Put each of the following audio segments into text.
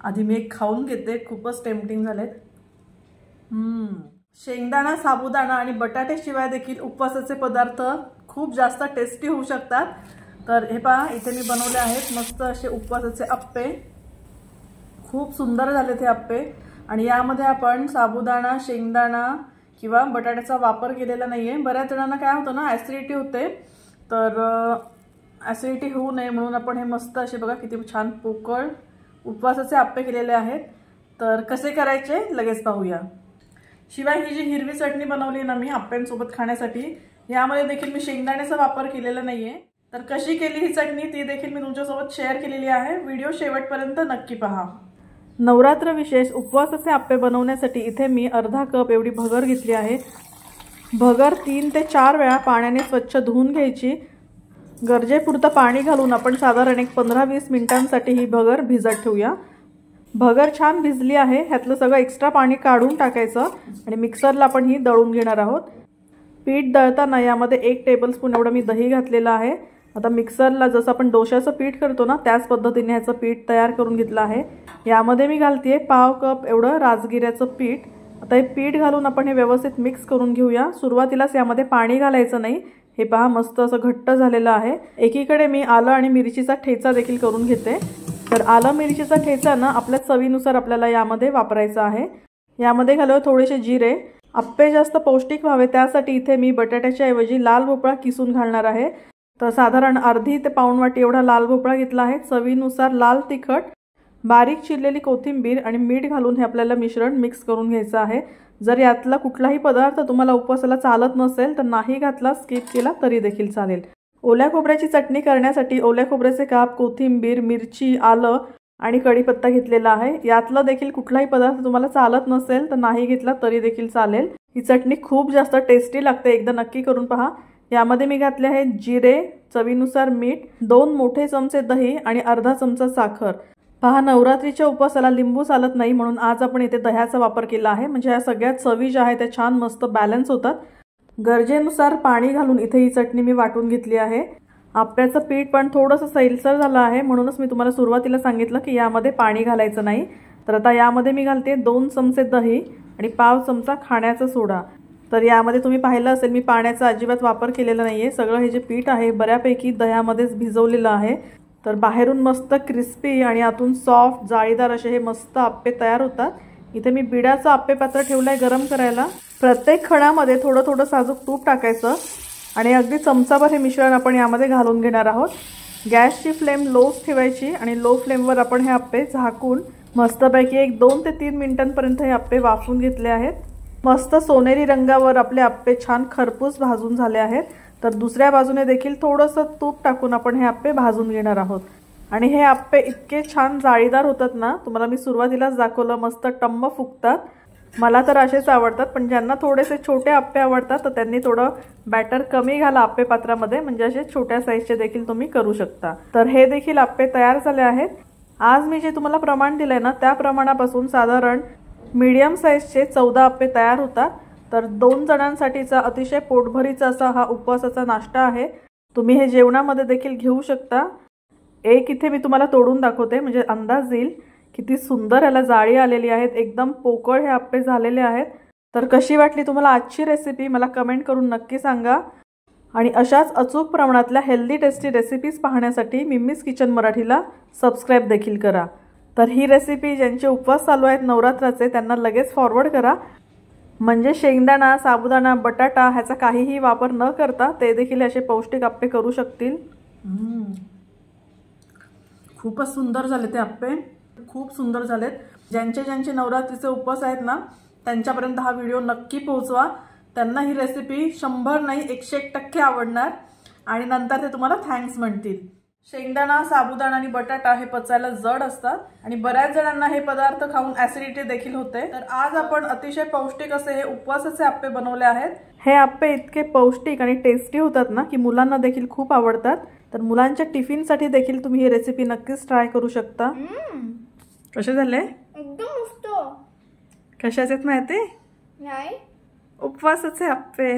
आधी मी एक खाऊन घेते, खूपच टेम्पटिंग झालेत। शेंगदाणा, साबुदाणा आणि बटाटे शिवाय देखील उपवासाचे पदार्थ खूप जास्त टेस्टी होऊ शकतात। तर हे पहा, इथे मी बनवले आहेत मस्त असे उपवासाचे अप्पे। खूप सुंदर झाले ते अप्पे। आणि यामध्ये आपण साबुदाणा, शेंगदाणा किंवा बटाट्याचा वापर केलेला नाहीये। बऱ्याच जणांना काय होतं ना, ॲसिडिटी होते, तर ॲसिडिटी होऊ नये म्हणून आपण हे मस्त असे बघा किती छान पोकळ उपवासाचे अप्पे केलेले आहेत। तर कसे करायचे लगेच पाहूया। शिवाय ही जी हिरवी चटणी बनवली ना मी अप्प्यांसोबत खाण्यासाठी, यामध्ये देखील मी शेंगदाण्याचा वापर केलेला नाहीये। तर कशी केली ही चटणी ती देखील मी तुमच्यासोबत शेअर केलेली आहे। व्हिडिओ शेवटपर्यंत नक्की पहा। नवरात्र विशेष उपवासाचे अप्पे बनवण्यासाठी इथे मी अर्धा कप एवढी भगर घेतली आहे। भगर 3 ते 4 वेळा पाण्याने स्वच्छ धुवून घ्यायची। गरजेपुरतं पाणी घालून आपण साधारण एक 15-20 मिनिटांसाठी ही भगर भिजत ठेवूया। भगर छान भिजली आहे, ह्यातलं सगळं एक्स्ट्रा पाणी काढून टाकायचं आणि मिक्सरला आपण ही दळून घेणार आहोत। पीठ दळताना यामध्ये 1 टेबलस्पून एवढं मी दही घातलेलं आहे। आता मिक्सरला जसं आपण डोशाचं पीठ करतो ना, त्याच पद्धतीने ह्याचं पीठ तयार करून घेतलं आहे। यामध्ये मी घालतेय पाव कप एवढं राजगिऱ्याचं पीठ। आता हे पीठ घालून आपण हे व्यवस्थित मिक्स करून घेऊया। सुरुवातीलाच यामध्ये पाणी घालायचं नाही। हे पहा मस्त असं घट्ट झालेलं आहे। एकीकडे मी आलं आणि मिरचीचा ठेचा देखील करून घेते। तर आलं मिरचीचा ठेचा ना आपल्या चवीनुसार आपल्याला यामध्ये वापरायचा आहे। यामध्ये घालूया थोडेसे जिरे। अप्पे जास्त पौष्टिक व्हावे त्यासाठी इथे मी बटाट्याच्या ऐवजी लाल भोपळा किसून घालणार आहे। तर साधारण अर्धी ते पाऊण वाटी एवढा लाल भोपळा घेतला आहे। चवीनुसार लाल तिखट, बारीक चिरलेली कोथिंबीर आणि मीठ घालून हे आपल्याला मिश्रण मिक्स करून घ्यायचं आहे। जर यातला कुठलाही पदार्थ तुम्हाला उपवासाला चालत नसेल तर नाही घातला, स्किप केला तरी देखील चालेल। ओल्या खोबऱ्याची चटणी करण्यासाठी ओल्या खोबऱ्याचे काप, कोथिंबीर, मिरची, आलं आणि कढीपत्ता घेतलेला आहे। यातला देखील कुठलाही पदार्थ तुम्हाला चालत नसेल तर नाही घेतला तरी देखील चालेल। ही चटणी खूप जास्त टेस्टी लागते, एकदा नक्की करून पहा। यामध्ये मी घातले आहे जिरे, चवीनुसार मीठ, 2 मोठे चमचे दही आणि अर्धा चमचा साखर। पहा, नवरात्रीच्या उपवासाला लिंबू चालत नाही म्हणून आज आपण इथे दह्याचा वापर केला आहे। म्हणजे या सगळ्या चवी ज्या आहेत त्या छान मस्त बॅलन्स होतात। गरजेनुसार पाणी घालून इथे ही चटणी मी वाटून घेतली आहे। आप्याचं पीठ पण थोडंसं सैलसर झालं आहे म्हणूनच मी तुम्हाला सुरुवातीला सांगितलं की यामध्ये पाणी घालायचं नाही। तर आता यामध्ये मी घालते 2 चमचे दही आणि पाव चमचा खाण्याचा सोडा। तर यामध्ये तुम्ही पाहिलं असेल मी पाण्याचा अजिबात वापर केलेला नाहीये। सगळं हे जे पीठ आहे बऱ्यापैकी दह्यामध्येच भिजवलेलं आहे। तर बाहेरून मस्त क्रिस्पी आणि आतून सॉफ्ट जाळीदार असे हे मस्त अप्पे तयार होतात। इथे मी बिडाचं अप्पे पात्र ठेवलंय गरम करायला। प्रत्येक खणामध्ये थोडं थोडं साजूक तूप टाकायचं आणि अगदी चमचाभर हे मिश्रण आपण यामध्ये घालून घेणार आहोत। गॅसची फ्लेम लोच ठेवायची आणि लो फ्लेमवर आपण हे अप्पे झाकून मस्तपैकी एक 2 ते 3 मिनिटांपर्यंत हे अप्पे वाफवून घेतले आहेत। मस्त सोनेरी रंगावर आपले अप्पे छान खरपूस भाजून झाले आहेत। तर दुसऱ्या बाजूने देखील थोडंसं तूप टाकून आपण हे अप्पे भाजून घेणार आहोत। आणि हे अप्पे इतके छान जाळीदार होतात ना, तुम्हाला मी सुरुवातीलाच दाखवलं मस्त टम्म फुगतात। मला तर असेच आवडतात, पण ज्यांना थोडेसे छोटे अप्पे आवडतात तर त्यांनी थोडं बॅटर कमी घाला अप्पे पात्रामध्ये, म्हणजे असे छोट्या साईजचे देखील तुम्ही करू शकता। तर हे देखील अप्पे तयार झाले आहेत। आज मी जे तुम्हाला प्रमाण दिलंय ना त्या प्रमाणापासून साधारण मीडियम साईजचे 14 अप्पे तयार होतात। तर 2 जणांसाठीचा अतिशय पोटभरीचा असा हा उपवासाचा नाश्ता आहे। तुम्ही हे जेवणामध्ये देखील घेऊ शकता। एक इथे मी तुम्हाला तोडून दाखवते म्हणजे अंदाज येईल किती सुंदर याला जाळी आलेली आहेत। एकदम पोकळ हे अप्पे झालेले आहेत। तर कशी वाटली तुम्हाला आजची रेसिपी मला कमेंट करून नक्की सांगा। आणि अशाच अचूक प्रमाणातल्या हेल्दी टेस्टी रेसिपीज पाहण्यासाठी मिम्मीज किचन मराठीला सबस्क्राइब देखील करा। तर ही रेसिपी ज्यांचे उपवास चालू आहेत नवरात्राचे त्यांना लगेच फॉरवर्ड करा, म्हणजे शेंगदाणा, साबुदाणा, बटाटा ह्याचा काहीही वापर न करता ते देखील असे पौष्टिक अप्पे करू शकतील। खूपच सुंदर झाले ते अप्पे, खूप सुंदर झालेत। ज्यांचे नवरात्रीचे उपवास आहेत ना त्यांच्यापर्यंत हा व्हिडिओ नक्की पोहोचवा। त्यांना ही रेसिपी 100 नाही 101% आवडणार आणि नंतर ते तुम्हाला थँक्स म्हणतील। शेंगदाणा, साबुदाणा आणि बटाटा हे पचायला जड असतात आणि बऱ्याच जणांना हे पदार्थ खाऊन ॲसिडिटी देखील होते। तर आज आपण अतिशय पौष्टिक असे हे उपवासाचे अप्पे बनवले आहेत। हे अप्पे इतके पौष्टिक आणि टेस्टी होतात ना की मुलांना देखील खूप आवडतात। तर मुलांच्या टिफिनसाठी देखील तुम्ही ही रेसिपी नक्कीच ट्राय करू शकता। कसे झाले? एकदम मस्त। कशाचे आहेत माहिती? नाही, उपवासाचे अप्पे।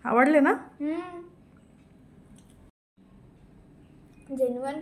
आवडले ना? जेन्युइन